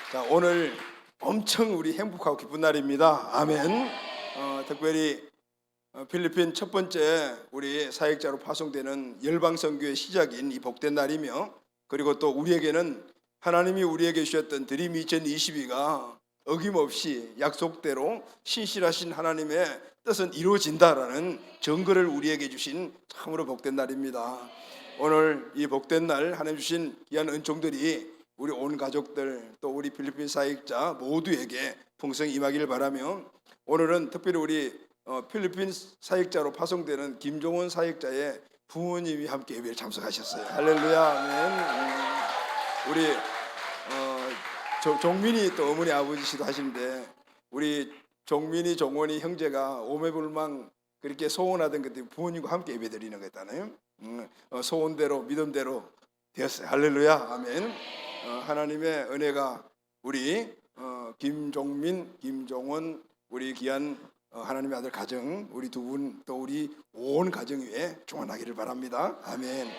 자, 오늘 엄청 우리 행복하고 기쁜 날입니다. 아멘. 특별히 필리핀 첫 번째 우리 사역자로 파송되는 열방선교의 시작인 이 복된 날이며, 그리고 또 우리에게는 하나님이 우리에게 주셨던 드림 2022가 어김없이 약속대로 신실하신 하나님의 뜻은 이루어진다라는 증거를 우리에게 주신 참으로 복된 날입니다. 오늘 이 복된 날 하나님 주신 귀한 은총들이 우리 온 가족들 또 우리 필리핀 사역자 모두에게 풍성히 임하기를 바라며, 오늘은 특별히 우리 필리핀 사역자로 파송되는 김종원 사역자의 부모님이 함께 예배에 참석하셨어요. 할렐루야, 아멘. 우리 종민이 또 어머니 아버지시도 하시는데, 우리 종민이 종원이 형제가 오매불망 그렇게 소원하던 그때 부모님과 함께 예배 드리는 거였잖아요. 소원대로 믿음대로 되었어요. 할렐루야, 아멘. 하나님의 은혜가 우리 김종민, 김종원 우리 귀한 하나님의 아들 가정 우리 두 분 또 우리 온 가정 위에 충만하기를 바랍니다. 아멘.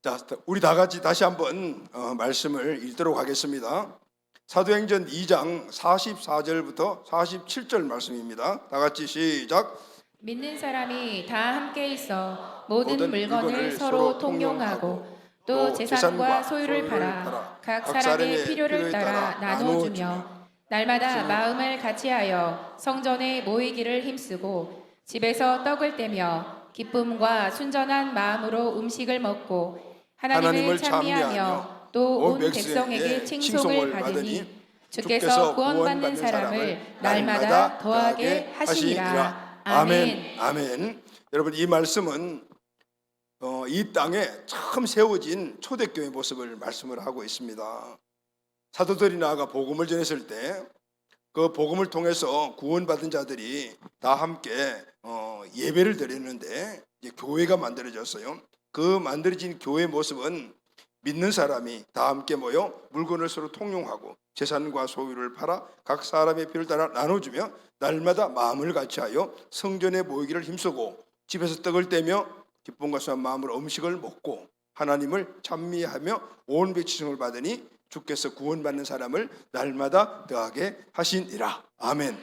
자, 우리 다 같이 다시 한번 말씀을 읽도록 하겠습니다. 사도행전 2장 44절부터 47절 말씀입니다. 다 같이 시작. 믿는 사람이 다 함께 있어 모든 물건을 서로 통용하고 또 재산과 소유를 팔아 각 사람의 필요를 따라 나눠주며 날마다 마음을 같이하여 성전에 모이기를 힘쓰고 집에서 떡을 떼며 기쁨과 순전한 마음으로 음식을 먹고 하나님을 찬미하며 또 온 백성에게 칭송을 받으니 주께서 구원받는 사람을 날마다 더하게 하시니라. 아멘. 아멘. 여러분, 이 말씀은 이 땅에 처음 세워진 초대교회 모습을 말씀을 하고 있습니다. 사도들이 나아가 복음을 전했을 때 그 복음을 통해서 구원받은 자들이 다 함께 예배를 드렸는데 이제 교회가 만들어졌어요. 그 만들어진 교회의 모습은 믿는 사람이 다 함께 모여 물건을 서로 통용하고 재산과 소유를 팔아 각 사람의 필요를 따라 나눠주며 날마다 마음을 같이하여 성전에 모이기를 힘쓰고 집에서 떡을 떼며 기쁨과 순한 마음으로 음식을 먹고 하나님을 찬미하며 온 백성을 받으니 주께서 구원받는 사람을 날마다 더하게 하시니라. 아멘.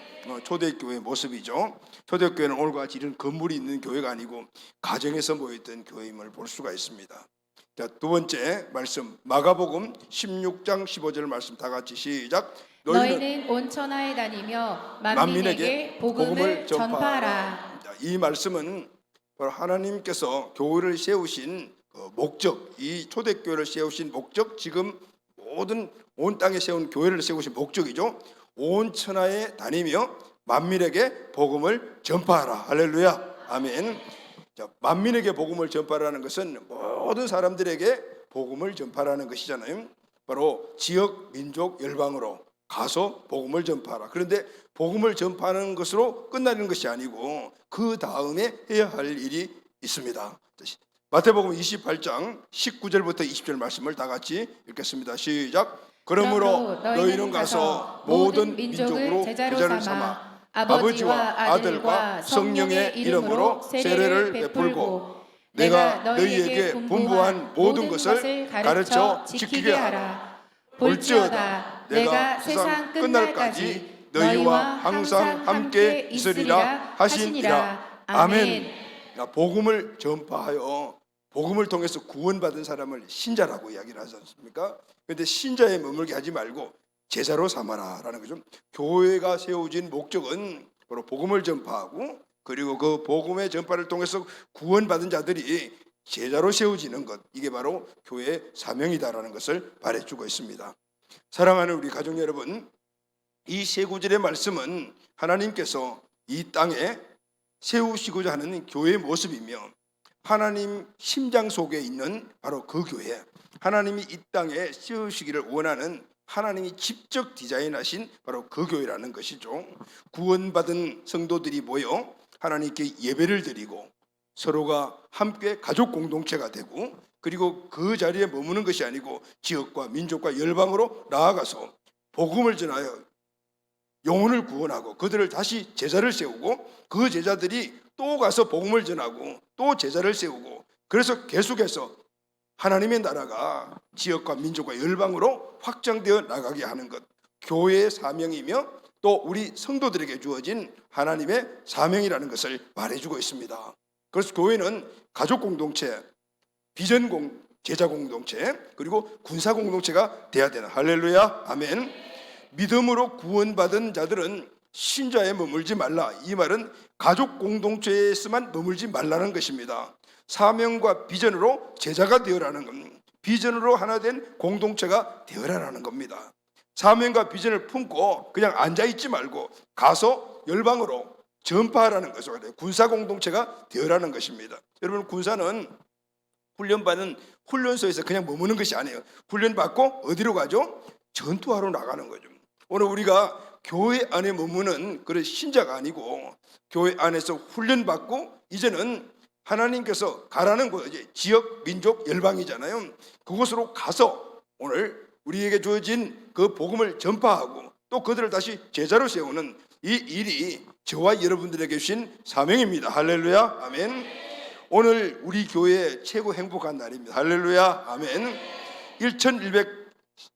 초대교회의 모습이죠. 초대교회는 오늘과 같이 이런 건물이 있는 교회가 아니고 가정에서 모였던 교회임을 볼 수가 있습니다. 자, 두 번째 말씀 마가복음 16장 15절 말씀 다 같이 시작. 너희는 온 천하에 다니며 만민에게 복음을 전파하라. 자, 이 말씀은 바로 하나님께서 교회를 세우신 목적, 이 초대교회를 세우신 목적, 지금 모든 온 땅에 세운 교회를 세우신 목적이죠. 온 천하에 다니며 만민에게 복음을 전파하라. 할렐루야, 아멘. 자, 만민에게 복음을 전파하라는 것은 모든 사람들에게 복음을 전파하라는 것이잖아요. 바로 지역, 민족, 열방으로 가서 복음을 전파하라. 그런데 복음을 전파하는 것으로 끝나는 것이 아니고 그 다음에 해야 할 일이 있습니다. 마태복음 28장 19절부터 20절 말씀을 다 같이 읽겠습니다. 시작. 그러므로 너희는 가서 모든 민족으로 제자를 삼아 아버지와 아들과 성령의 이름으로 세례를 베풀고 내가 너희에게 분부한 모든 것을 가르쳐 지키게 하라. 볼지어다 내가 세상 끝날까지 너희와 항상 함께 있으리라 하시니라. 아멘. 복음을 전파하여 복음을 통해서 구원받은 사람을 신자라고 이야기를 하지 않습니까? 그런데 신자에 머물게 하지 말고 제자로 삼아라라는 거죠. 교회가 세워진 목적은 바로 복음을 전파하고, 그리고 그 복음의 전파를 통해서 구원받은 자들이 제자로 세워지는 것, 이게 바로 교회의 사명이다라는 것을 말해주고 있습니다. 사랑하는 우리 가족 여러분, 이 세 구절의 말씀은 하나님께서 이 땅에 세우시고자 하는 교회의 모습이며 하나님 심장 속에 있는 바로 그 교회, 하나님이 이 땅에 세우시기를 원하는 하나님이 직접 디자인하신 바로 그 교회라는 것이죠. 구원받은 성도들이 모여 하나님께 예배를 드리고 서로가 함께 가족 공동체가 되고, 그리고 그 자리에 머무는 것이 아니고 지역과 민족과 열방으로 나아가서 복음을 전하여 영혼을 구원하고 그들을 다시 제자를 세우고 그 제자들이 또 가서 복음을 전하고 또 제자를 세우고, 그래서 계속해서 하나님의 나라가 지역과 민족과 열방으로 확장되어 나가게 하는 것, 교회의 사명이며 또 우리 성도들에게 주어진 하나님의 사명이라는 것을 말해주고 있습니다. 그래서 교회는 가족 공동체, 비전 제자 공동체, 그리고 군사 공동체가 돼야 되는, 할렐루야, 아멘. 믿음으로 구원받은 자들은 신자에 머물지 말라. 이 말은 가족 공동체에서만 머물지 말라는 것입니다. 사명과 비전으로 제자가 되어라는 겁니다. 비전으로 하나 된 공동체가 되어라는 겁니다. 사명과 비전을 품고 그냥 앉아있지 말고 가서 열방으로 전파하라는 것을 군사 공동체가 되어라는 것입니다. 여러분, 군사는 훈련받은 훈련소에서 그냥 머무는 것이 아니에요. 훈련받고 어디로 가죠? 전투하러 나가는 거죠. 오늘 우리가 교회 안에 머무는 그런 신자가 아니고 교회 안에서 훈련받고 이제는 하나님께서 가라는 곳, 지역, 민족, 열방이잖아요. 그곳으로 가서 오늘 우리에게 주어진 그 복음을 전파하고 또 그들을 다시 제자로 세우는 이 일이 저와 여러분들에게 주신 사명입니다. 할렐루야, 아멘. 오늘 우리 교회의 최고 행복한 날입니다. 할렐루야, 아멘. 1100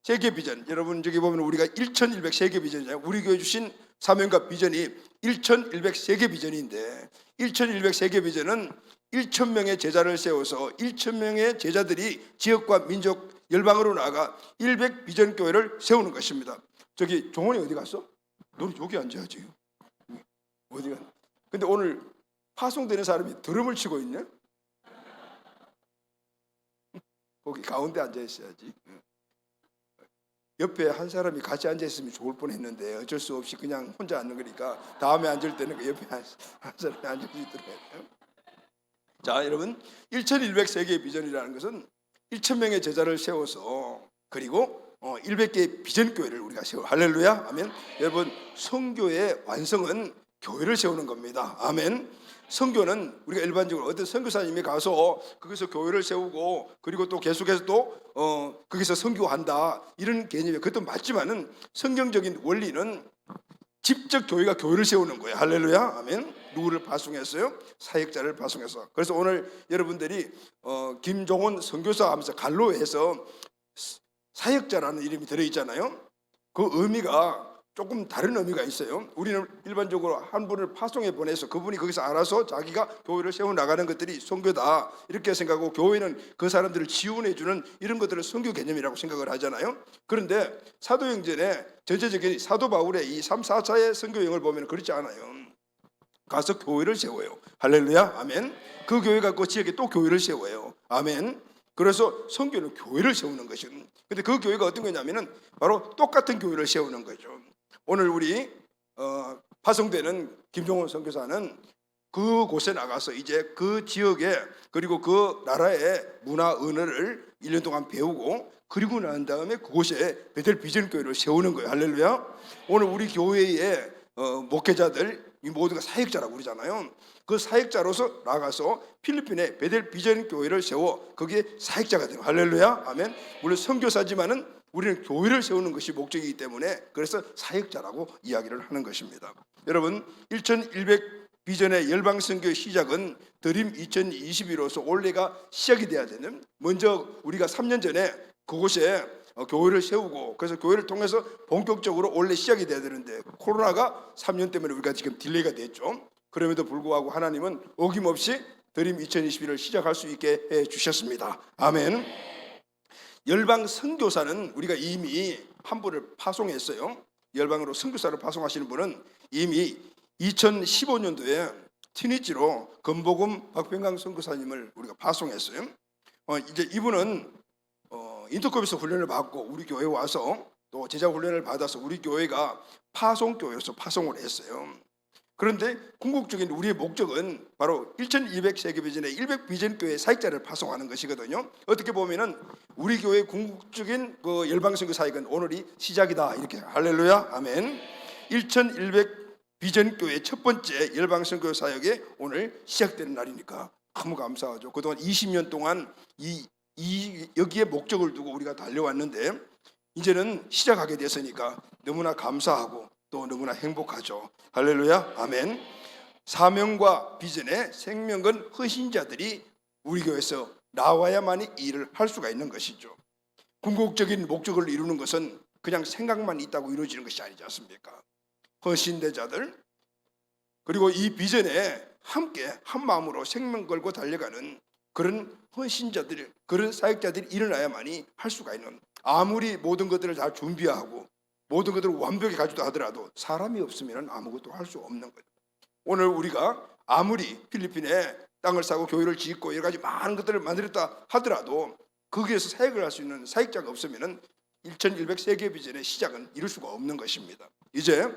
세계 비전, 여러분 저기 보면 우리가 1100 세계 비전이잖아요. 우리 교회 주신 사명과 비전이 1100 세계 비전인데 1100 세계 비전은 1000명의 제자를 세워서 1000명의 제자들이 지역과 민족 열방으로 나아가 100 비전 교회를 세우는 것입니다. 저기 종원이 어디 갔어? 너는 저기 앉아야지. 어디가? 근데 오늘 파송되는 사람이 드럼을 치고 있네. 거기 가운데 앉아 있어야지. 옆에 한 사람이 같이 앉아 있으면 좋을 뻔했는데 어쩔 수 없이 그냥 혼자 앉는 거니까 다음에 앉을 때는 그 옆에 한 사람이 앉아 있더라고요. 자, 여러분, 1100 세계의 비전이라는 것은 1000명의 제자를 세워서 그리고 100개의 비전 교회를 우리가 세워. 할렐루야, 아멘. 여러분, 선교의 완성은 교회를 세우는 겁니다. 아멘. 선교는 우리가 일반적으로 어떤 선교사님이 가서 거기서 교회를 세우고 그리고 또 계속해서 또 거기서 선교한다 이런 개념이 그것도 맞지만은 성경적인 원리는 직접 교회가 교회를 세우는 거예요. 할렐루야, 아멘. 누구를 파송했어요? 사역자를 파송해서. 그래서 오늘 여러분들이 김종원 선교사 하면서 갈로에서 사역자라는 이름이 들어있잖아요. 그 의미가 조금 다른 의미가 있어요. 우리는 일반적으로 한 분을 파송해 보내서 그분이 거기서 알아서 자기가 교회를 세워나가는 것들이 선교다 이렇게 생각하고 교회는 그 사람들을 지원해 주는 이런 것들을 선교 개념이라고 생각을 하잖아요. 그런데 사도행전에 전체적인 사도 바울의 이 3, 4차의 선교행을 보면 그렇지 않아요. 가서 교회를 세워요. 할렐루야, 아멘. 그 교회가 그 지역에 또 교회를 세워요. 아멘. 그래서 선교는 교회를 세우는 것이죠. 근데 그 교회가 어떤 거냐면은 바로 똑같은 교회를 세우는 거죠. 오늘 우리 파송되는 김종원 선교사는 그곳에 나가서 이제 그 지역에 그리고 그 나라의 문화 언어를 1년 동안 배우고 그리고 난 다음에 그곳에 베델 비전 교회를 세우는 거예요. 할렐루야. 오늘 우리 교회의 목회자들 이 모두가 사역자라고 그러잖아요. 그 사역자로서 나가서 필리핀에 베델 비전 교회를 세워 거기에 사역자가 되는, 할렐루야, 아멘. 물론 선교사지만은 우리는 교회를 세우는 것이 목적이기 때문에 그래서 사역자라고 이야기를 하는 것입니다. 여러분, 1100 비전의 열방 선교의 시작은 드림 2021로서 올해가 시작이 돼야 되는, 먼저 우리가 3년 전에 그곳에 교회를 세우고 그래서 교회를 통해서 본격적으로 올해 시작이 돼야 되는데 코로나가 3년 때문에 우리가 지금 딜레이가 됐죠. 그럼에도 불구하고 하나님은 어김없이 드림 2021을 시작할 수 있게 해 주셨습니다. 아멘. 열방 선교사는 우리가 이미 한 분을 파송했어요. 열방으로 선교사를 파송하시는 분은 이미 2015년도에 티니지로 건복음 박병강 선교사님을 우리가 파송했어요. 이제 이분은 인터컵에서 훈련을 받고 우리 교회에 와서 또 제자 훈련을 받아서 우리 교회가 파송교회로서 파송을 했어요. 그런데 궁극적인 우리의 목적은 바로 1200 세계비전의 100 비전교회 사역자를 파송하는 것이거든요. 어떻게 보면은 우리 교회의 궁극적인 그 열방선교 사역은 오늘이 시작이다 이렇게, 할렐루야, 아멘. 1100 비전교회 첫 번째 열방선교 사역이 오늘 시작되는 날이니까 너무 감사하죠. 그동안 20년 동안 여기에 목적을 두고 우리가 달려왔는데 이제는 시작하게 됐으니까 너무나 감사하고 또 너무나 행복하죠. 할렐루야, 아멘. 사명과 비전의 생명은 헌신자들이 우리 교회에서 나와야만이 이 일을 할 수가 있는 것이죠. 궁극적인 목적을 이루는 것은 그냥 생각만 있다고 이루어지는 것이 아니지 않습니까? 헌신대자들, 그리고 이 비전에 함께 한 마음으로 생명 걸고 달려가는 그런 헌신자들, 그런 사역자들이 일어나야만이 할 수가 있는, 아무리 모든 것들을 다 준비하고 모든 것들을 완벽히 가지고 하더라도 사람이 없으면 아무것도 할 수 없는 거예요. 오늘 우리가 아무리 필리핀에 땅을 사고 교회를 짓고 여러 가지 많은 것들을 만들었다 하더라도 거기에서 사역을 할 수 있는 사역자가 없으면 1100 세계 비전의 시작은 이룰 수가 없는 것입니다. 이제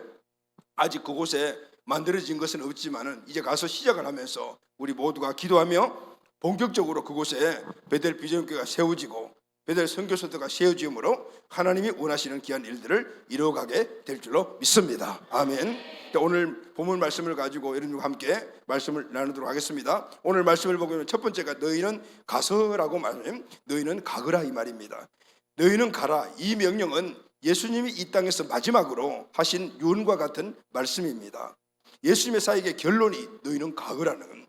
아직 그곳에 만들어진 것은 없지만은 이제 가서 시작을 하면서 우리 모두가 기도하며 본격적으로 그곳에 베델 비전교회가 세워지고 베델 선교소들가 세워짐으로 하나님이 원하시는 귀한 일들을 이루어가게 될 줄로 믿습니다. 아멘. 오늘 본문 말씀을 가지고 여러분과 함께 말씀을 나누도록 하겠습니다. 오늘 말씀을 보면 첫 번째가 너희는 가서라고 말하면 너희는 가거라 이 말입니다. 너희는 가라, 이 명령은 예수님이 이 땅에서 마지막으로 하신 유언과 같은 말씀입니다. 예수님의 사역의 결론이 너희는 가거라는,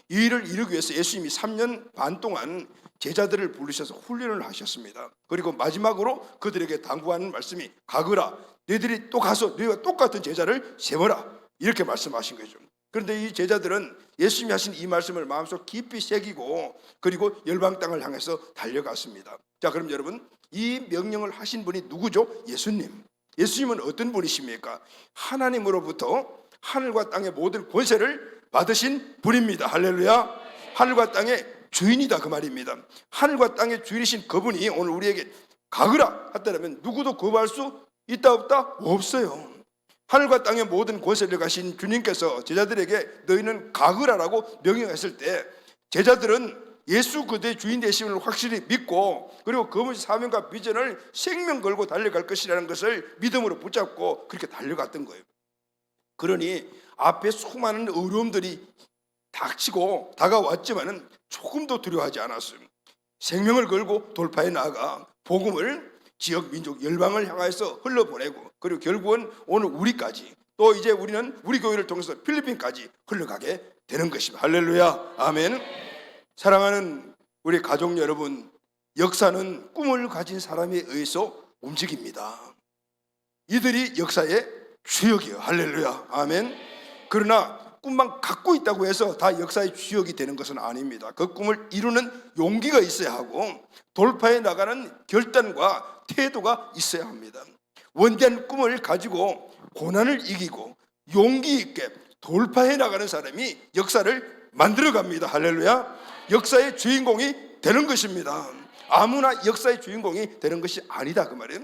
이 일을 이루기 위해서 예수님이 3년 반 동안 제자들을 부르셔서 훈련을 하셨습니다. 그리고 마지막으로 그들에게 당부하는 말씀이 가거라, 너희들이 또 가서 너희와 똑같은 제자를 세워라, 이렇게 말씀하신 거죠. 그런데 이 제자들은 예수님이 하신 이 말씀을 마음속 깊이 새기고 그리고 열방 땅을 향해서 달려갔습니다. 자, 그럼 여러분, 이 명령을 하신 분이 누구죠? 예수님. 예수님은 어떤 분이십니까? 하나님으로부터 하늘과 땅의 모든 권세를 받으신 분입니다. 할렐루야. 하늘과 땅의 주인이다 그 말입니다. 하늘과 땅의 주인이신 그분이 오늘 우리에게 가거라 했다면 누구도 거부할 수 있다 없다? 없어요. 하늘과 땅의 모든 권세를 가신 주님께서 제자들에게 너희는 가거라라고 명령했을 때 제자들은 예수 그대의 주인 되심을 확실히 믿고 그리고 그분의 사명과 비전을 생명 걸고 달려갈 것이라는 것을 믿음으로 붙잡고 그렇게 달려갔던 거예요. 그러니 앞에 수많은 어려움들이 닥치고 다가왔지만은 조금도 두려워하지 않았어요. 생명을 걸고 돌파해 나아가 복음을 지역, 민족, 열방을 향해서 흘러보내고 그리고 결국은 오늘 우리까지 또 이제 우리는 우리 교회를 통해서 필리핀까지 흘러가게 되는 것입니다. 할렐루야. 아멘. 사랑하는 우리 가족 여러분, 역사는 꿈을 가진 사람에 의해서 움직입니다. 이들이 역사의 주역이에요. 할렐루야. 아멘. 그러나 꿈만 갖고 있다고 해서 다 역사의 주역이 되는 것은 아닙니다. 그 꿈을 이루는 용기가 있어야 하고 돌파해 나가는 결단과 태도가 있어야 합니다. 원대한 꿈을 가지고 고난을 이기고 용기 있게 돌파해 나가는 사람이 역사를 만들어 갑니다. 할렐루야. 역사의 주인공이 되는 것입니다. 아무나 역사의 주인공이 되는 것이 아니다 그 말이에요.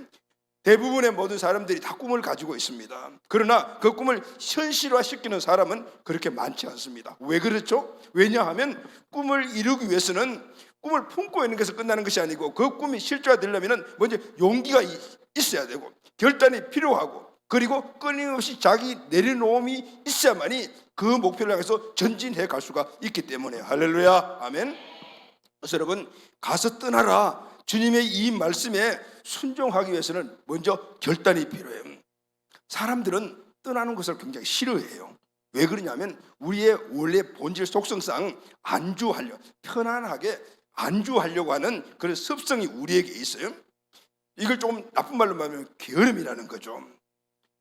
대부분의 모든 사람들이 다 꿈을 가지고 있습니다. 그러나 그 꿈을 현실화시키는 사람은 그렇게 많지 않습니다. 왜 그렇죠? 왜냐하면 꿈을 이루기 위해서는 꿈을 품고 있는 것에서 끝나는 것이 아니고 그 꿈이 실제화되려면 먼저 용기가 있어야 되고 결단이 필요하고 그리고 끊임없이 자기 내려놓음이 있어야만이 그 목표를 향해서 전진해 갈 수가 있기 때문에 할렐루야. 아멘. 그래서 여러분, 가서 떠나라, 주님의 이 말씀에 순종하기 위해서는 먼저 결단이 필요해요. 사람들은 떠나는 것을 굉장히 싫어해요. 왜 그러냐면 우리의 원래 본질 속성상 안주하려, 편안하게 안주하려고 하는 그런 습성이 우리에게 있어요. 이걸 조금 나쁜 말로 말하면 게으름이라는 거죠.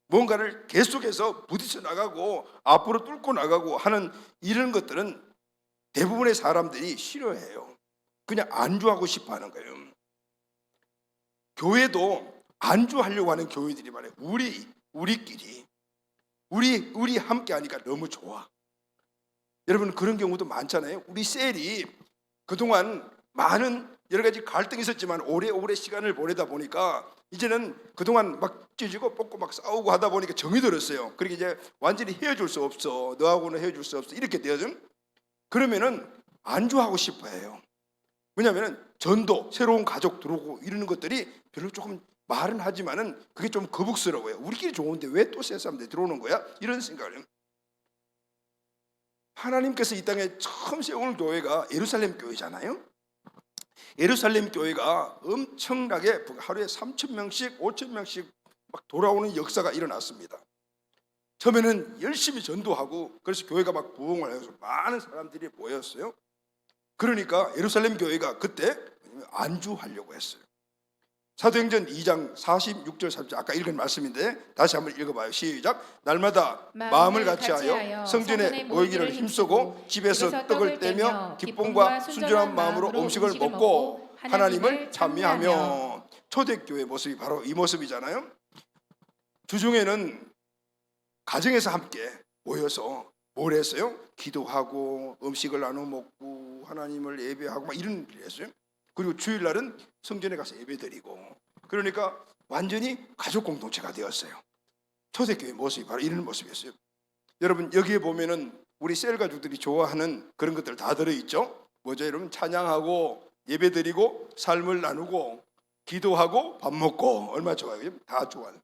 뭔가를 계속해서 부딪혀 나가고 앞으로 뚫고 나가고 하는 이런 것들은 대부분의 사람들이 싫어해요. 그냥 안주하고 싶어 하는 거예요. 교회도 안주하려고 하는 교회들이 많아요. 우리끼리 우리 함께 하니까 너무 좋아. 여러분, 그런 경우도 많잖아요. 우리 셀이 그동안 많은 여러 가지 갈등이 있었지만 오래 시간을 보내다 보니까 이제는 그동안 막 찢어지고 뽑고 막 싸우고 하다 보니까 정이 들었어요. 그러니까 이제 완전히 헤어질 수 없어, 너하고는 헤어질 수 없어, 이렇게 되어져. 그러면은 안주하고 싶어 해요. 왜냐하면 전도, 새로운 가족 들어오고 이러는 것들이 별로 조금 말은 하지만은 그게 좀 거북스러워요. 우리끼리 좋은데 왜 또 새 사람들이 들어오는 거야? 이런 생각을 해요. 하나님께서 이 땅에 처음 세운 교회가 예루살렘 교회잖아요. 예루살렘 교회가 엄청나게 하루에 3,000명씩 5,000명씩 막 돌아오는 역사가 일어났습니다. 처음에는 열심히 전도하고 그래서 교회가 막 부흥을 해서 많은 사람들이 모였어요. 그러니까 예루살렘 교회가 그때 안주하려고 했어요. 사도행전 2장 46절 3절 아까 읽은 말씀인데 다시 한번 읽어봐요. 시작. 날마다 마음을 같이하여 성전에 모이기를 힘쓰고 집에서 떡을 떼며 기쁨과 순전한 마음으로 음식을 먹고 하나님을 찬미하며. 초대교회 모습이 바로 이 모습이잖아요. 주중에는 가정에서 함께 모여서 뭘 했어요? 기도하고 음식을 나눠 먹고 하나님을 예배하고 막 이런 일을 했어요. 그리고 주일날은 성전에 가서 예배드리고, 그러니까 완전히 가족 공동체가 되었어요. 초대교회 모습이 바로 이런 모습이었어요. 여러분 여기에 보면은 우리 셀 가족들이 좋아하는 그런 것들 다 들어있죠. 뭐죠 여러분? 찬양하고 예배드리고 삶을 나누고 기도하고 밥 먹고 얼마나 좋아요. 다 좋아요.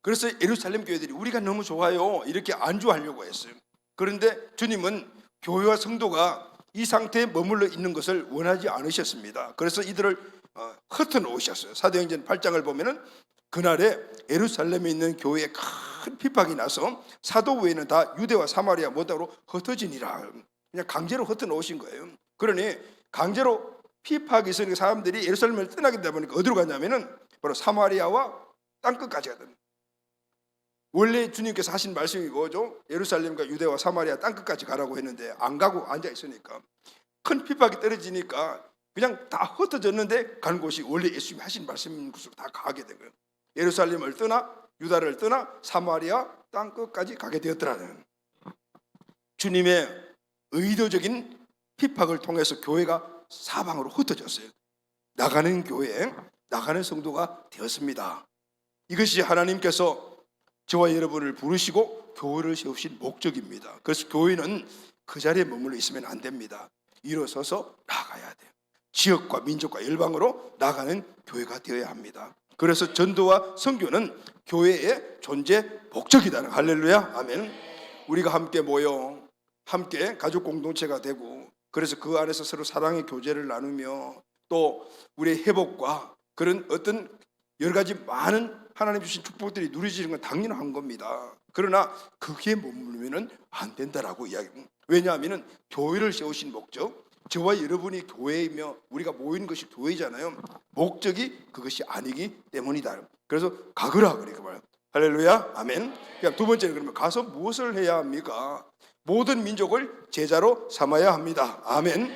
그래서 예루살렘 교회들이 우리가 너무 좋아요 이렇게 안주하려고 했어요. 그런데 주님은 교회와 성도가 이 상태에 머물러 있는 것을 원하지 않으셨습니다. 그래서 이들을 흩어놓으셨어요. 사도행전 8장을 보면은 그날에 예루살렘에 있는 교회에 큰 핍박이 나서 사도 외에는 다 유대와 사마리아 모닥으로 흩어지니라. 그냥 강제로 흩어놓으신 거예요. 그러니 강제로 핍박이 있으니까 사람들이 예루살렘을 떠나게 되다 보니까 어디로 가냐면은 바로 사마리아와 땅끝까지 가거든요. 원래 주님께서 하신 말씀이 뭐죠? 예루살렘과 유대와 사마리아 땅끝까지 가라고 했는데 안 가고 앉아 있으니까 큰 핍박이 떨어지니까 그냥 다 흩어졌는데 간 곳이 원래 예수님이 하신 말씀인 곳으로 다 가게 된 거예요. 예루살렘을 떠나 유다를 떠나 사마리아 땅끝까지 가게 되었더라는. 주님의 의도적인 핍박을 통해서 교회가 사방으로 흩어졌어요. 나가는 교회, 나가는 성도가 되었습니다. 이것이 하나님께서 저와 여러분을 부르시고 교회를 세우신 목적입니다. 그래서 교회는 그 자리에 머물러 있으면 안 됩니다. 일어서서 나가야 돼요. 지역과 민족과 열방으로 나가는 교회가 되어야 합니다. 그래서 전도와 선교는 교회의 존재 목적이다. 할렐루야, 아멘. 우리가 함께 모여 함께 가족 공동체가 되고, 그래서 그 안에서 서로 사랑의 교제를 나누며 또 우리의 회복과 그런 어떤 여러 가지 많은 하나님 주신 축복들이 누려지는 건 당연한 겁니다. 그러나 거기에 머물면은 안 된다라고 이야기합니다. 왜냐하면 교회를 세우신 목적, 저와 여러분이 교회이며 우리가 모이는 것이 교회잖아요. 목적이 그것이 아니기 때문이다. 그래서 가거라 그래 그 말. 할렐루야, 아멘. 그러니까 두 번째는 그러면 가서 무엇을 해야 합니까? 모든 민족을 제자로 삼아야 합니다. 아멘.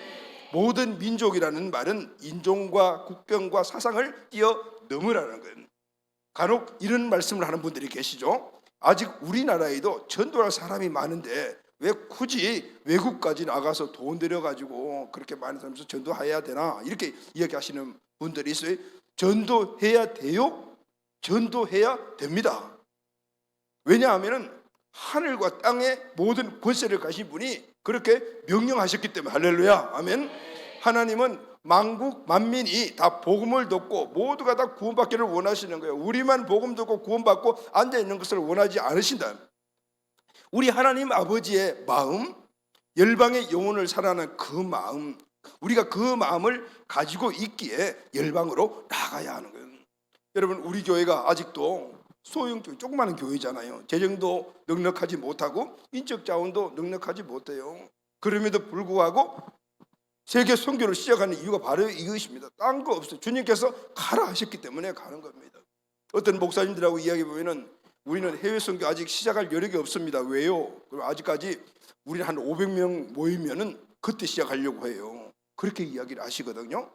모든 민족이라는 말은 인종과 국경과 사상을 뛰어넘으라는 거예요. 간혹 이런 말씀을 하는 분들이 계시죠. 아직 우리나라에도 전도할 사람이 많은데 왜 굳이 외국까지 나가서 돈 들여가지고 그렇게 많은 사람에서 전도해야 되나 이렇게 이야기하시는 분들이 있어요. 전도해야 돼요? 전도해야 됩니다. 왜냐하면 하늘과 땅의 모든 권세를 가신 분이 그렇게 명령하셨기 때문에. 할렐루야, 아멘. 하나님은 만국 만민이 다 복음을 듣고 모두가 다 구원받기를 원하시는 거예요. 우리만 복음 듣고 구원받고 앉아있는 것을 원하지 않으신다. 우리 하나님 아버지의 마음, 열방의 영혼을 사랑하는 그 마음, 우리가 그 마음을 가지고 있기에 열방으로 나가야 하는 거예요. 여러분 우리 교회가 아직도 소형교회, 조그마한 교회잖아요. 재정도 넉넉하지 못하고 인적 자원도 넉넉하지 못해요. 그럼에도 불구하고 세계 선교를 시작하는 이유가 바로 이것입니다. 딴 거 없어요. 주님께서 가라 하셨기 때문에 가는 겁니다. 어떤 목사님들하고 이야기 보면은 우리는 해외 선교 아직 시작할 여력이 없습니다. 왜요? 그럼 아직까지 우리는 한 500명 모이면은 그때 시작하려고 해요. 그렇게 이야기를 하시거든요.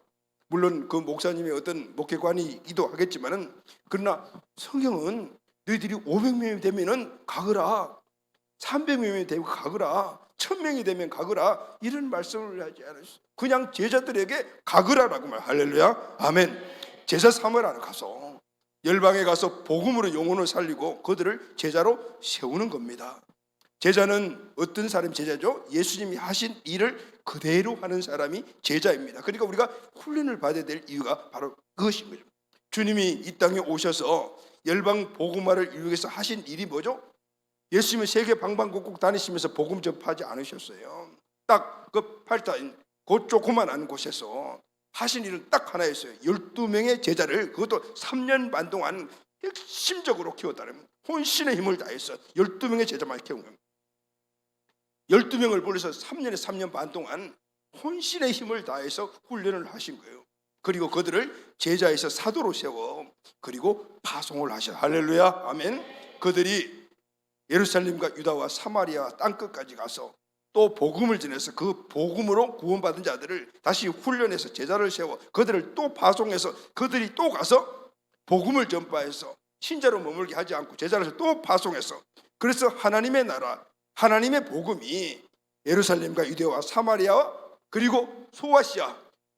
물론 그 목사님의 어떤 목회관이기도 하겠지만은, 그러나 성경은 너희들이 500명이 되면은 가거라, 300명이 되고 가거라, 1000명이 되면 가거라, 이런 말씀을 하지 않았어요. 그냥 제자들에게 가거라라고 말. 할렐루야, 아멘. 제자 삼으라 가서 열방에 가서 복음으로 영혼을 살리고 그들을 제자로 세우는 겁니다. 제자는 어떤 사람이 제자죠? 예수님이 하신 일을 그대로 하는 사람이 제자입니다. 그러니까 우리가 훈련을 받아야 될 이유가 바로 그것인 거죠. 주님이 이 땅에 오셔서 열방 복음화를 이루기 위해서 하신 일이 뭐죠? 예수님은 세계 방방곡곡 다니시면서 복음 접하지 않으셨어요. 딱 그 팔다인 그 조그만한 곳에서 하신 일은 딱 하나였어요. 12명의 제자를, 그것도 3년 반 동안 핵심적으로 키웠다는, 혼신의 힘을 다해서 12명의 제자만 키운 겁니다. 12명을 불러서 3년 반 동안 혼신의 힘을 다해서 훈련을 하신 거예요. 그리고 그들을 제자에서 사도로 세워 그리고 파송을 하셔. 할렐루야, 아멘. 그들이 예루살렘과 유다와 사마리아 땅끝까지 가서 또 복음을 전해서 그 복음으로 구원받은 자들을 다시 훈련해서 제자를 세워 그들을 또 파송해서 그들이 또 가서 복음을 전파해서 신자로 머물게 하지 않고 제자를 또 파송해서, 그래서 하나님의 나라, 하나님의 복음이 예루살렘과 유대와 사마리아 그리고 소아시아,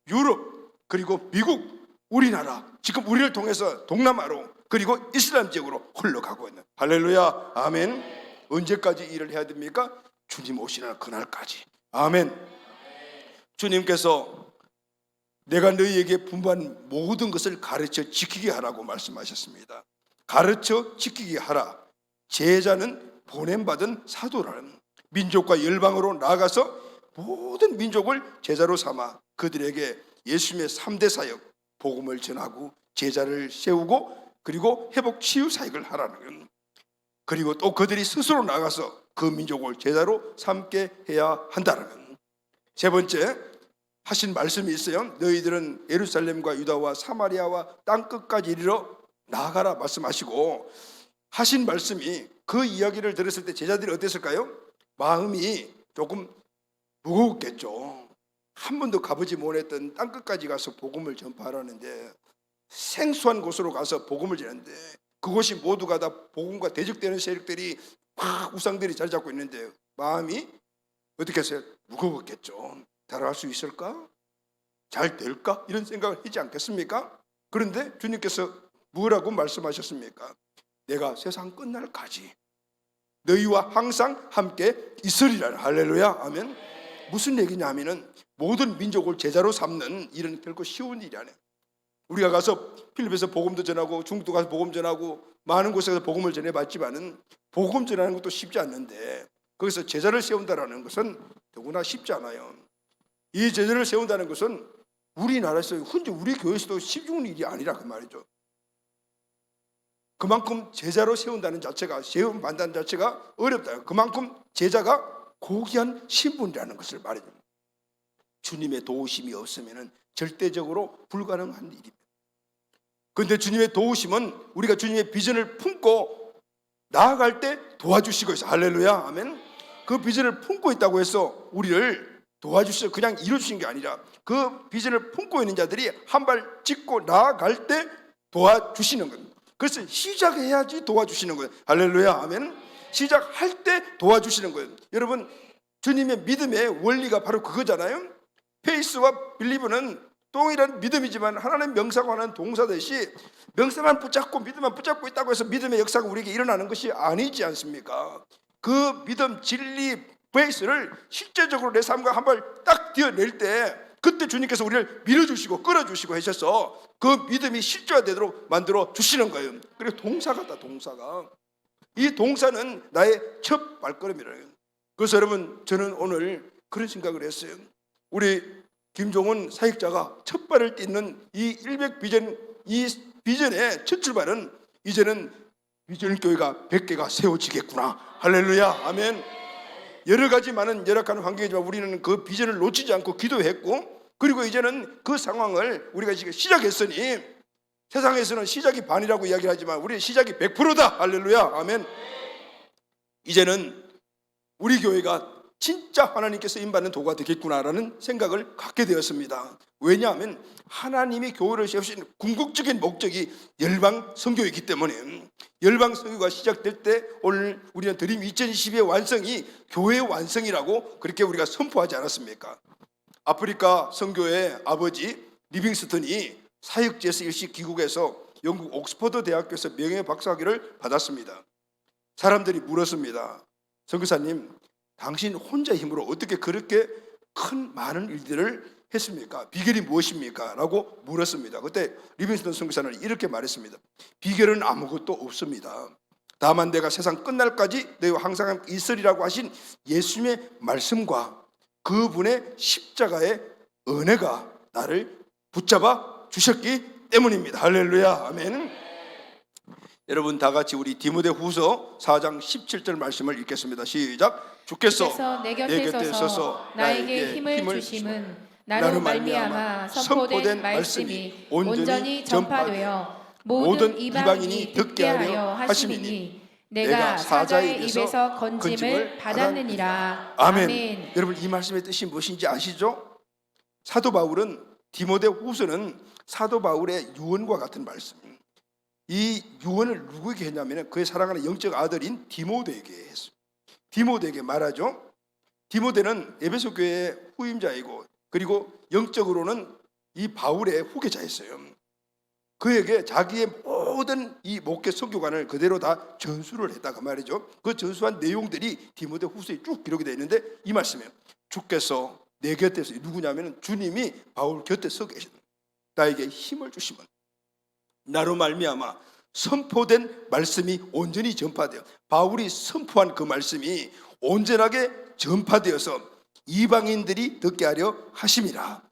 유럽, 그리고 미국, 우리나라, 지금 우리를 통해서 동남아로 그리고 이슬람 지역으로 흘러가고 있는, 할렐루야, 아멘. 언제까지 일을 해야 됩니까? 주님 오시는 그날까지. 아멘. 주님께서 내가 너희에게 분부한 모든 것을 가르쳐 지키게 하라고 말씀하셨습니다. 가르쳐 지키게 하라. 제자는 보냄받은 사도라는, 민족과 열방으로 나아가서 모든 민족을 제자로 삼아 그들에게 예수님의 3대 사역, 복음을 전하고 제자를 세우고 그리고 회복 치유 사역을 하라는, 그리고 또 그들이 스스로 나가서 그 민족을 제자로 삼게 해야 한다는. 세 번째 하신 말씀이 있어요. 너희들은 예루살렘과 유다와 사마리아와 땅끝까지 이르러 나아가라 말씀하시고, 하신 말씀이, 그 이야기를 들었을 때 제자들이 어땠을까요? 마음이 조금 무거웠겠죠. 한 번도 가보지 못했던 땅끝까지 가서 복음을 전파하라는데, 생소한 곳으로 가서 복음을 전하는데 그곳이 모두가 다 복음과 대적되는 세력들이 막 우상들이 자리 잡고 있는데 마음이 어떻게 했어요? 무거웠겠죠. 따라갈 수 있을까? 잘 될까? 이런 생각을 하지 않겠습니까? 그런데 주님께서 뭐라고 말씀하셨습니까? 내가 세상 끝날까지 너희와 항상 함께 있으리라. 할렐루야, 아멘. 무슨 얘기냐면은 모든 민족을 제자로 삼는 일은 결코 쉬운 일이 아니에요. 우리가 가서 필리핀에서 복음도 전하고 중국도 가서 복음 전하고 많은 곳에서 복음을 전해봤지만은 복음 전하는 것도 쉽지 않는데 거기서 제자를 세운다는 것은 더구나 쉽지 않아요. 이 제자를 세운다는 것은 우리나라에서 혼자 우리 교회에서도 쉬운 일이 아니라 그 말이죠. 그만큼 제자로 세운다는 자체가, 세움받는 자체가 어렵다. 그만큼 제자가 고귀한 신분이라는 것을 말해줍니다. 주님의 도우심이 없으면 절대적으로 불가능한 일입니다. 그런데 주님의 도우심은 우리가 주님의 비전을 품고 나아갈 때 도와주시고 있어요. 할렐루야, 아멘. 그 비전을 품고 있다고 해서 우리를 도와주셔서 그냥 이루어주신 게 아니라 그 비전을 품고 있는 자들이 한 발 짚고 나아갈 때 도와주시는 겁니다. 그래서 시작해야지 도와주시는 거예요. 할렐루야, 아멘. 시작할 때 도와주시는 거예요. 여러분, 주님의 믿음의 원리가 바로 그거잖아요. 페이스와 빌리브는 동일한 믿음이지만 하나님 명사관한 동사듯이 명사만 붙잡고 믿음만 붙잡고 있다고 해서 믿음의 역사가 우리에게 일어나는 것이 아니지 않습니까? 그 믿음, 진리, 베이스를 실제적으로 내 삶과 한 발 딱 뛰어낼 때 그때 주님께서 우리를 밀어주시고 끌어주시고 하셔서 그 믿음이 실제화되도록 만들어 주시는 거예요. 그리고 동사가 동사가, 이 동사는 나의 첫 발걸음이라는. 그래서 여러분, 저는 오늘 그런 생각을 했어요. 우리 김종훈 사역자가 첫 발을 딛는 이 100 비전, 이 비전의 첫 출발은 이제는 비전교회가 100개가 세워지겠구나. 할렐루야, 아멘. 여러 가지 많은 열악한 환경이지만 우리는 그 비전을 놓치지 않고 기도했고, 그리고 이제는 그 상황을 우리가 지금 시작했으니, 세상에서는 시작이 반이라고 이야기를 하지만 우리의 시작이 100%다. 할렐루야, 아멘. 이제는 우리 교회가 진짜 하나님께서 인받는 도가 되겠구나라는 생각을 갖게 되었습니다. 왜냐하면 하나님이 교회를 세우신 궁극적인 목적이 열방 선교이기 때문에, 열방 선교가 시작될 때 오늘 우리는 드림 2020의 완성이 교회의 완성이라고 그렇게 우리가 선포하지 않았습니까? 아프리카 선교의 아버지 리빙스턴이 사역지에서 일시 귀국해서 영국 옥스퍼드 대학교에서 명예 박사학위를 받았습니다. 사람들이 물었습니다. 선교사님, 당신 혼자 힘으로 어떻게 그렇게 큰 많은 일들을 했습니까? 비결이 무엇입니까? 라고 물었습니다. 그때 리빙스턴 선교사는 이렇게 말했습니다. 비결은 아무것도 없습니다. 다만 내가 세상 끝날까지 너희와 항상 있으리라고 하신 예수님의 말씀과 그분의 십자가의 은혜가 나를 붙잡아 주셨기 때문입니다. 할렐루야, 아멘. 여러분, 다 같이 우리 디모데후서 4장 17절 말씀을 읽겠습니다. 시작. 주께서 내 곁에 서서 나에게 힘을 주심은 나로 말미암아 선포된 말씀이 온전히 전파되어 모든 이방인이 듣게 하려 하심이니 내가 사자의 입에서 건짐을 받았느니라. 아멘. 여러분, 이 말씀의 뜻이 무엇인지 아시죠? 사도 바울은 디모데후서는 사도 바울의 유언과 같은 말씀. 이 유언을 누구에게 했냐면 그의 사랑하는 영적 아들인 디모데에게 했어요. 디모데에게 말하죠. 디모데는 에베소 교회의 후임자이고 그리고 영적으로는 이 바울의 후계자였어요. 그에게 자기의 모든 이 목회 설교관을 그대로 다 전수를 했다가 말이죠. 그 전수한 내용들이 디모데 후서에 쭉 기록이 되어 있는데 이 말씀이에요. 주께서 내 곁에서, 누구냐면 주님이 바울 곁에 서 계시는, 나에게 힘을 주시면 나로 말미암아 선포된 말씀이 온전히 전파되어, 바울이 선포한 그 말씀이 온전하게 전파되어서 이방인들이 듣게 하려 하심이라.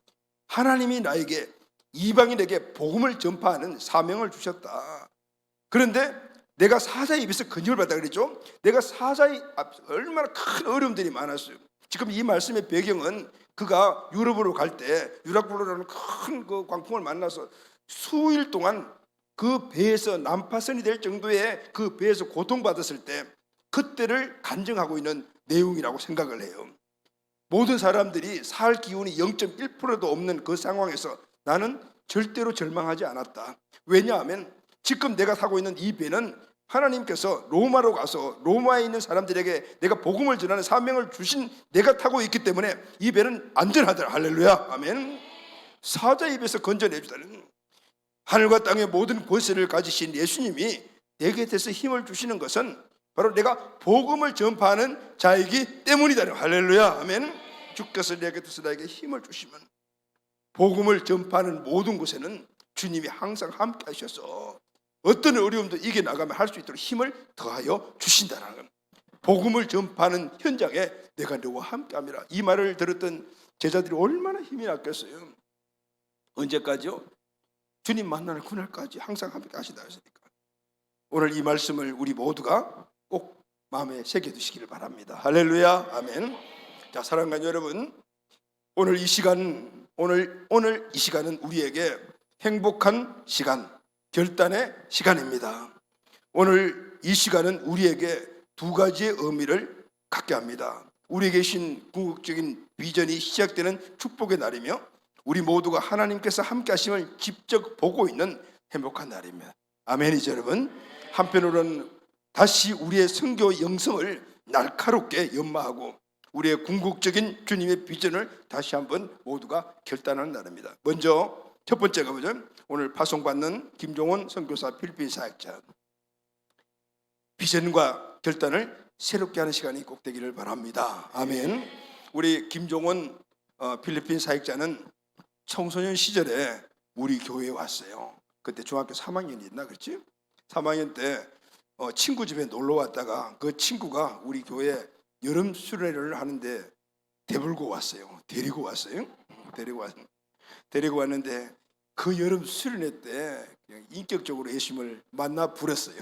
하나님이 나에게 이방인에게 복음을 전파하는 사명을 주셨다. 그런데 내가 사자의 입에서 건짐을 받았다 그랬죠. 내가 사자의 얼마나 큰 어려움들이 많았어요. 지금 이 말씀의 배경은 그가 유럽으로 갈 때 유라굴로라는 큰 그 광풍을 만나서 수일 동안 그 배에서 난파선이 될 정도의 그 배에서 고통받았을 때 그때를 간증하고 있는 내용이라고 생각을 해요. 모든 사람들이 살 기운이 0.1%도 없는 그 상황에서 나는 절대로 절망하지 않았다. 왜냐하면 지금 내가 타고 있는 이 배는 하나님께서 로마로 가서 로마에 있는 사람들에게 내가 복음을 전하는 사명을 주신 내가 타고 있기 때문에 이 배는 안전하더라. 할렐루야. 아멘. 사자의 입에서 건져내 주다는, 하늘과 땅의 모든 권세를 가지신 예수님이 내 곁에서 힘을 주시는 것은 바로 내가 복음을 전파하는 자이기 때문이다. 할렐루야. 아멘. 주께서 내 곁에서 나에게 힘을 주시면 복음을 전파하는 모든 곳에는 주님이 항상 함께 하셔서 어떤 어려움도 이겨나가면 할 수 있도록 힘을 더하여 주신다는 것. 복음을 전파하는 현장에 내가 너와 함께 함이라. 이 말을 들었던 제자들이 얼마나 힘이 났겠어요. 언제까지요? 주님 만나는 그날까지 항상 함께 하시다 하시니까. 오늘 이 말씀을 우리 모두가 꼭 마음에 새겨두시기를 바랍니다. 할렐루야. 아멘. 자, 사랑하는 여러분, 오늘 이 시간, 오늘 이 시간은 우리에게 행복한 시간, 결단의 시간입니다. 오늘 이 시간은 우리에게 두 가지의 의미를 갖게 합니다. 우리에게 계신 궁극적인 비전이 시작되는 축복의 날이며 우리 모두가 하나님께서 함께 하심을 직접 보고 있는 행복한 날입니다. 아멘이죠, 여러분. 한편으로는 다시 우리의 선교 영성을 날카롭게 연마하고 우리의 궁극적인 주님의 비전을 다시 한번 모두가 결단하는 날입니다. 먼저 첫 번째가 뭐죠? 오늘 파송받는 김종원 선교사 필리핀 사역자, 비전과 결단을 새롭게 하는 시간이 꼭 되기를 바랍니다. 아멘. 우리 김종원 필리핀 사역자는 청소년 시절에 우리 교회에 왔어요. 그때 중학교 3학년이었나 그렇지? 3학년 때 친구 집에 놀러 왔다가 그 친구가 우리 교회에 여름 수련회를 하는데 데리고 왔어요. 데리고 왔는데 그 여름 수련회 때 그냥 인격적으로 예수님을 만나 부렸어요.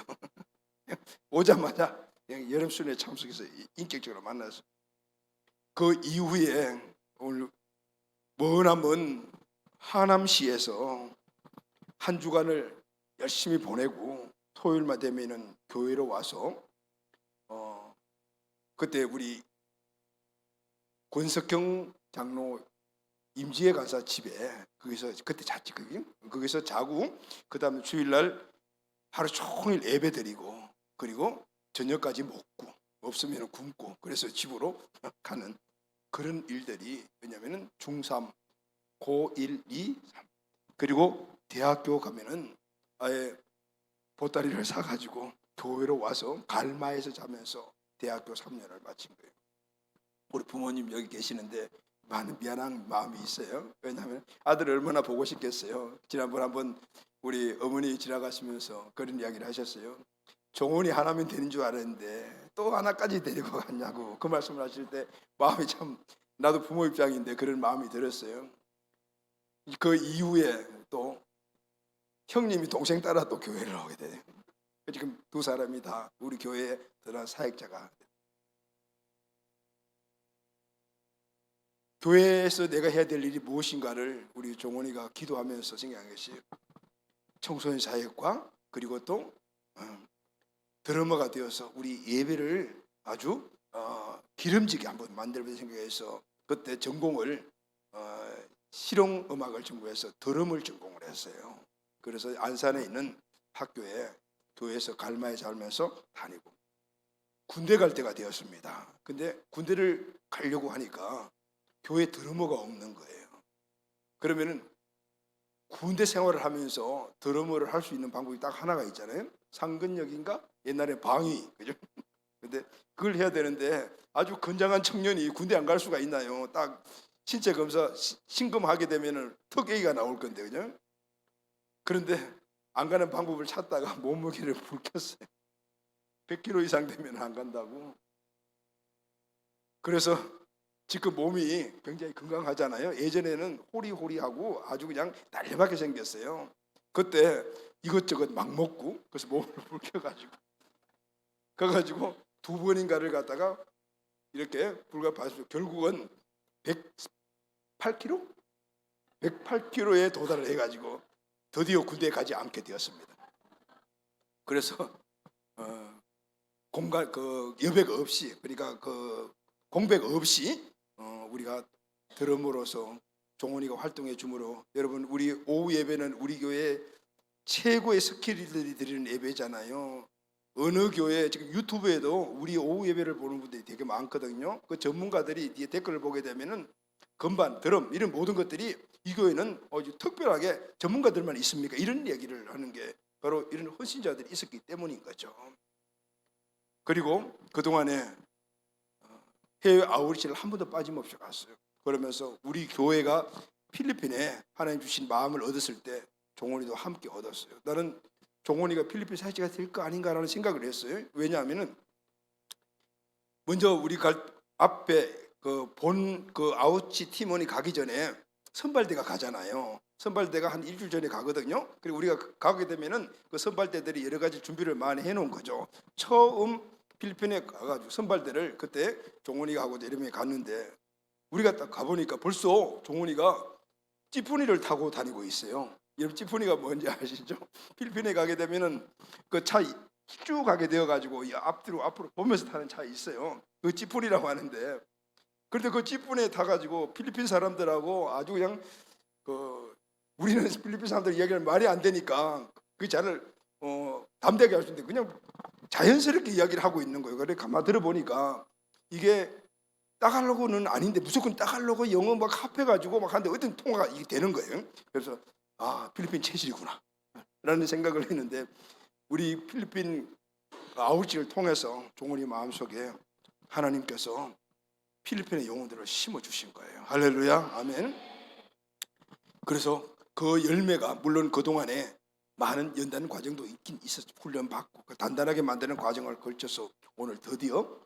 오자마자 그냥 여름 수련회 참석해서 인격적으로 만났어요. 그 이후에 오늘 머나먼 하남시에서 한 주간을 열심히 보내고 토요일만 되면은 교회로 와서 그때 우리 권석경 장로 임지혜 간사 집에 거기서 그때 잤지. 거기서 자고 그다음에 주일날 하루 종일 예배 드리고 그리고 저녁까지 먹고 없으면 굶고 그래서 집으로 가는 그런 일들이, 왜냐하면 중3, 고1, 2, 3 그리고 대학교 가면은 아예 보따리를 사가지고 교회로 와서 갈마에서 자면서 대학교 3년을 마친 거예요. 우리 부모님 여기 계시는데 많은 미안한 마음이 있어요. 왜냐하면 아들 얼마나 보고 싶겠어요. 지난번 한번 우리 어머니 지나가시면서 그런 이야기를 하셨어요. 종원이 하나면 되는 줄 알았는데 또 하나까지 데리고 갔냐고 그 말씀을 하실 때 마음이 참, 나도 부모 입장인데 그런 마음이 들었어요. 그 이후에 또 형님이 동생 따라 또 교회를 오게 돼요. 지금 두 사람이 다 우리 교회에 들어간 사역자가. 교회에서 내가 해야 될 일이 무엇인가를 우리 종원이가 기도하면서 생각한 것이 청소년 사역과 그리고 또 드러머가 되어서 우리 예배를 아주 기름지게 한번 만들어볼 생각해서 그때 전공을 실용 음악을 전공해서 드럼을 전공을 했어요. 그래서 안산에 있는 학교에 교회에서 갈마에 살면서 다니고 군대 갈 때가 되었습니다. 근데 군대를 가려고 하니까 교회 드러머가 없는 거예요. 그러면은 군대 생활을 하면서 드러머를 할 수 있는 방법이 딱 하나가 있잖아요. 상근역인가? 옛날에 방위, 그죠? 근데 그걸 해야 되는데 아주 건장한 청년이 군대 안 갈 수가 있나요? 딱 신체 검사 신검하게 되면은 턱에이가 나올 건데, 그죠? 그런데 안 가는 방법을 찾다가 몸무게를 붉혔어요. 100kg 이상 되면 안 간다고. 그래서 지금 몸이 굉장히 건강하잖아요. 예전에는 호리호리하고 아주 그냥 날렵하게 생겼어요. 그때 이것저것 막 먹고 그래서 몸을 붉혀가지고 가가지고 2번인가를 갖다가 이렇게 불가파서 결국은 108kg? 108kg에 도달을 해가지고 드디어 군대에 가지 않게 되었습니다. 그래서 공간 여백 없이, 그러니까 공백 없이 우리가 드럼으로서 종원이가 활동해 주므로, 여러분 우리 오후 예배는 우리 교회 최고의 스킬들이 드리는 예배잖아요. 어느 교회, 지금 유튜브에도 우리 오후 예배를 보는 분들이 되게 많거든요. 그 전문가들이 뒤에 댓글을 보게 되면은 건반, 드럼 이런 모든 것들이 이 교회는 아주 특별하게 전문가들만 있습니까? 이런 얘기를 하는 게 바로 이런 헌신자들이 있었기 때문인 거죠. 그리고 그동안에 해외 아우리치를 한 번도 빠짐없이 갔어요. 그러면서 우리 교회가 필리핀에 하나님 주신 마음을 얻었을 때 종원이도 함께 얻었어요. 나는 종원이가 필리핀 사역자가 될 거 아닌가라는 생각을 했어요. 왜냐하면은 먼저 우리 앞에 그 아우치 팀원이 가기 전에 선발대가 가잖아요. 선발대가 한 일주일 전에 가거든요. 그리고 우리가 가게 되면은 그 선발대들이 여러 가지 준비를 많이 해놓은 거죠. 처음 필리핀에 가가지고 선발대를 그때 종원이가 하고 이름에 갔는데 우리가 딱 가보니까 벌써 종원이가 찌푸니를 타고 다니고 있어요. 여러분 찌푸니가 뭔지 아시죠? 필리핀에 가게 되면은 그 차 쭉 가게 되어가지고 앞으로 보면서 타는 차 있어요. 그 찌푸니라고 하는데, 그런데 그 찌푸니에 타가지고 필리핀 사람들하고 아주 그냥 우리는 필리핀 사람들 이야기를 말이 안 되니까 그 차를 담대하게 할 수 있는데 그냥 자연스럽게 이야기를 하고 있는 거예요. 그래 가만 들어보니까 이게 따갈로그는 아닌데 무조건 따갈로그 영어 막 합해가지고 막 하는데 어떤 통화가 이게 되는 거예요. 그래서 필리핀 체질이구나 라는 생각을 했는데, 우리 필리핀 아우치를 통해서 종원이 마음속에 하나님께서 필리핀의 영혼들을 심어주신 거예요. 할렐루야, 아멘. 그래서 그 열매가 물론 그동안에 많은 연단 과정도 있긴 있었죠. 훈련받고 그 단단하게 만드는 과정을 걸쳐서 오늘 드디어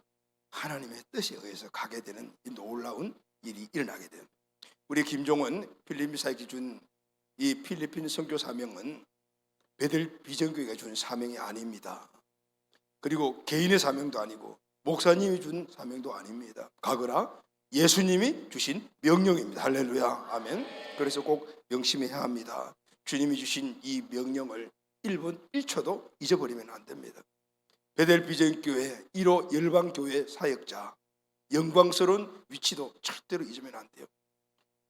하나님의 뜻에 의해서 가게 되는 이 놀라운 일이 일어나게 돼요. 우리 김종원 필리핀 사역이 준 이 필리핀 선교 사명은 베들 비전교회가 준 사명이 아닙니다. 그리고 개인의 사명도 아니고 목사님이 준 사명도 아닙니다. 가거라 예수님이 주신 명령입니다. 할렐루야, 아멘. 그래서 꼭 명심해야 합니다. 주님이 주신 이 명령을 1분 1초도 잊어버리면 안 됩니다. 베델 비전교회 1호 열방교회 사역자, 영광스러운 위치도 절대로 잊으면 안 돼요.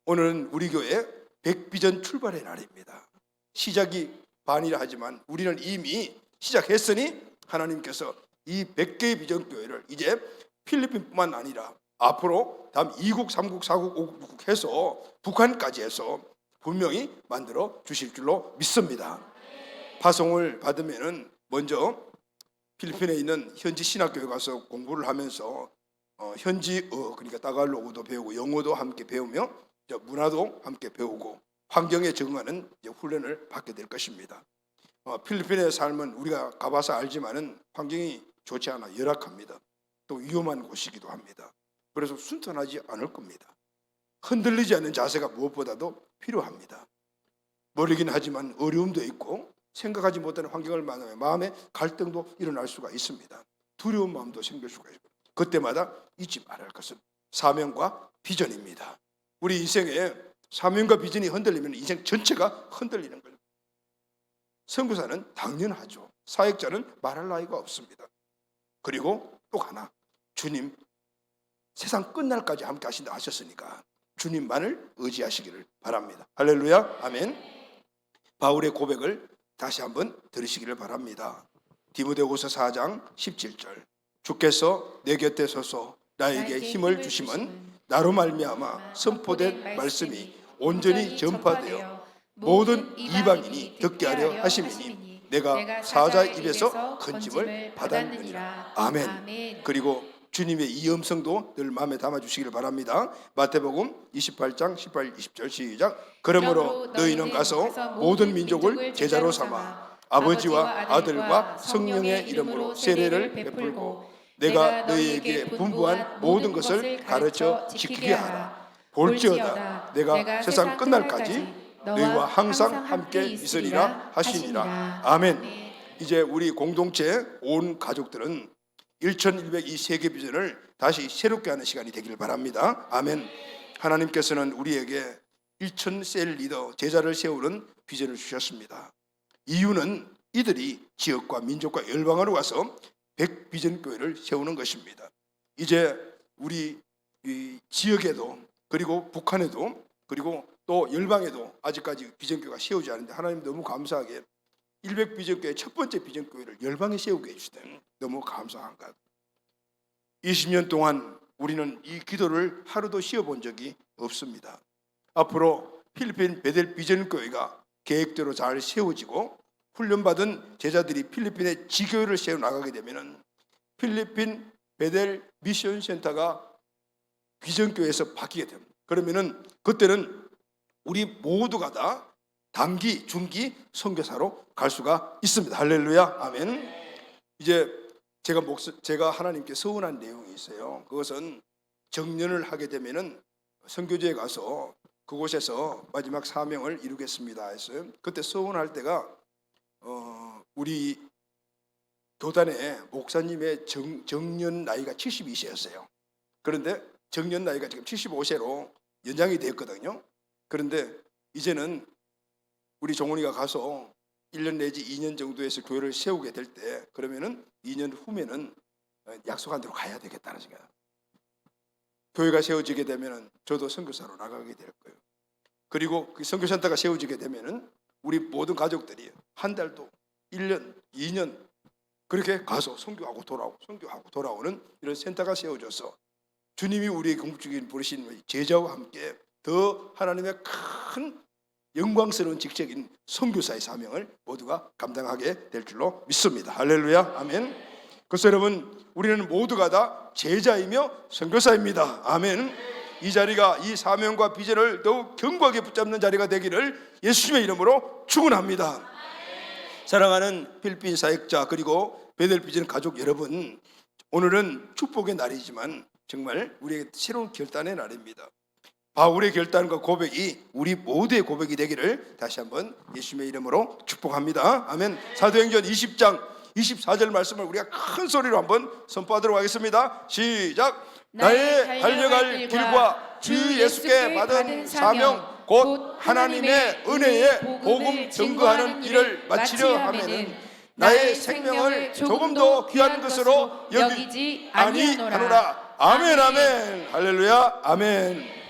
오늘은 우리 교회 100비전 출발의 날입니다. 시작이 반이라 하지만 우리는 이미 시작했으니 하나님께서 이 100개의 비전교회를 이제 필리핀뿐만 아니라 앞으로 다음 2국, 3국, 4국, 5국 해서 북한까지 해서 분명히 만들어 주실 줄로 믿습니다. 파송을 받으면은 먼저 필리핀에 있는 현지 신학교에 가서 공부를 하면서 현지어, 그러니까 따갈로그도 배우고 영어도 함께 배우며 문화도 함께 배우고 환경에 적응하는 훈련을 받게 될 것입니다. 필리핀의 삶은 우리가 가봐서 알지만은 환경이 좋지 않아 열악합니다. 또 위험한 곳이기도 합니다. 그래서 순탄하지 않을 겁니다. 흔들리지 않는 자세가 무엇보다도 필요합니다. 멀리긴 하지만 어려움도 있고 생각하지 못하는 환경을 만나면 마음의 갈등도 일어날 수가 있습니다. 두려운 마음도 생길 수가 있고, 그때마다 잊지 말아야 할 것은 사명과 비전입니다. 우리 인생에 사명과 비전이 흔들리면 인생 전체가 흔들리는 거예요. 선교사는 당연하죠. 사역자는 말할 나위가 없습니다. 그리고 또 하나, 주님 세상 끝날까지 함께 하신다 하셨으니까 주님만을 의지하시기를 바랍니다. 할렐루야, 아멘. 바울의 고백을 다시 한번 들으시기를 바랍니다. 디모데후서 4장 17절, 주께서 내 곁에 서서 나에게 힘을 주심은 나로 말미암아 선포된 말씀이 온전히 전파되어 모든 이방인이 듣게 하려 하심이니 내가 사자 입에서 건짐을 받았느니라. 아멘. 그리고 주님의 이 음성도 늘 마음에 담아주시기를 바랍니다. 마태복음 28장 18, 20절 시작. 그러므로 너희는 가서 모든 민족을 제자로 삼아 아버지와 아들과 성령의 이름으로 세례를 베풀고 내가 너희에게 분부한 모든 것을 가르쳐 지키게 하라. 볼지어다 내가 세상 끝날까지 너희와 항상 함께 있으리라 하시니라. 아멘. 이제 우리 공동체 온 가족들은 1102 세계 비전을 다시 새롭게 하는 시간이 되기를 바랍니다. 아멘. 하나님께서는 우리에게 1000셀 리더 제자를 세우는 비전을 주셨습니다. 이유는 이들이 지역과 민족과 열방으로 가서 100비전 교회를 세우는 것입니다. 이제 우리 이 지역에도 그리고 북한에도 그리고 또 열방에도 아직까지 비전교회가 세우지 않은데 하나님 너무 감사하게 100비전교회 첫 번째 비전교회를 열방에 세우게 해주시다니 너무 감사한 것. 20년 동안 우리는 이 기도를 하루도 쉬어본 적이 없습니다. 앞으로 필리핀 베델 비전교회가 계획대로 잘 세워지고 훈련받은 제자들이 필리핀에 지교회를 세워나가게 되면 필리핀 베델 미션 센터가 비전교회에서 바뀌게 됩니다. 그러면은 그때는 우리 모두가 다 단기, 중기 선교사로 갈 수가 있습니다. 할렐루야, 아멘. 이제 제가 하나님께 서운한 내용이 있어요. 그것은 정년을 하게 되면은 선교지에 가서 그곳에서 마지막 사명을 이루겠습니다 했어요. 그때 서운할 때가 우리 교단의 목사님의 정년 나이가 72세였어요. 그런데 정년 나이가 지금 75세로 연장이 됐거든요. 그런데 이제는 우리 종훈이가 가서 1년 내지 2년 정도에서 교회를 세우게 될 때 그러면은 2년 후면은 약속한 대로 가야 되겠다는 생각. 교회가 세워지게 되면은 저도 선교사로 나가게 될 거예요. 그리고 그 선교센터가 세워지게 되면은 우리 모든 가족들이 한 달도 1년, 2년 그렇게 가서 선교하고 돌아오는 이런 센터가 세워져서 주님이 우리의 궁극적인 부르신 제자와 함께 더 하나님의 큰 영광스러운 직책인 선교사의 사명을 모두가 감당하게 될 줄로 믿습니다. 할렐루야, 아멘. 그래서 여러분, 우리는 모두가 다 제자이며 선교사입니다. 아멘. 이 자리가 이 사명과 비전을 더욱 견고하게 붙잡는 자리가 되기를 예수님의 이름으로 축원합니다. 사랑하는 필리핀 사역자 그리고 베델 비전 가족 여러분, 오늘은 축복의 날이지만 정말 우리에게 새로운 결단의 날입니다. 바울의 결단과 고백이 우리 모두의 고백이 되기를 다시 한번 예수님의 이름으로 축복합니다. 아멘. 사도행전 20장 24절 말씀을 우리가 큰 소리로 한번 선포하도록 하겠습니다. 시작. 나의 달려갈 길과 주 예수께 받은 사명 곧 하나님의 은혜의 복음 증거하는 일을 마치려 하면은 나의 생명을 조금도 귀한 것으로 여기지 아니하노라. 아멘, 아멘. 할렐루야, 아멘.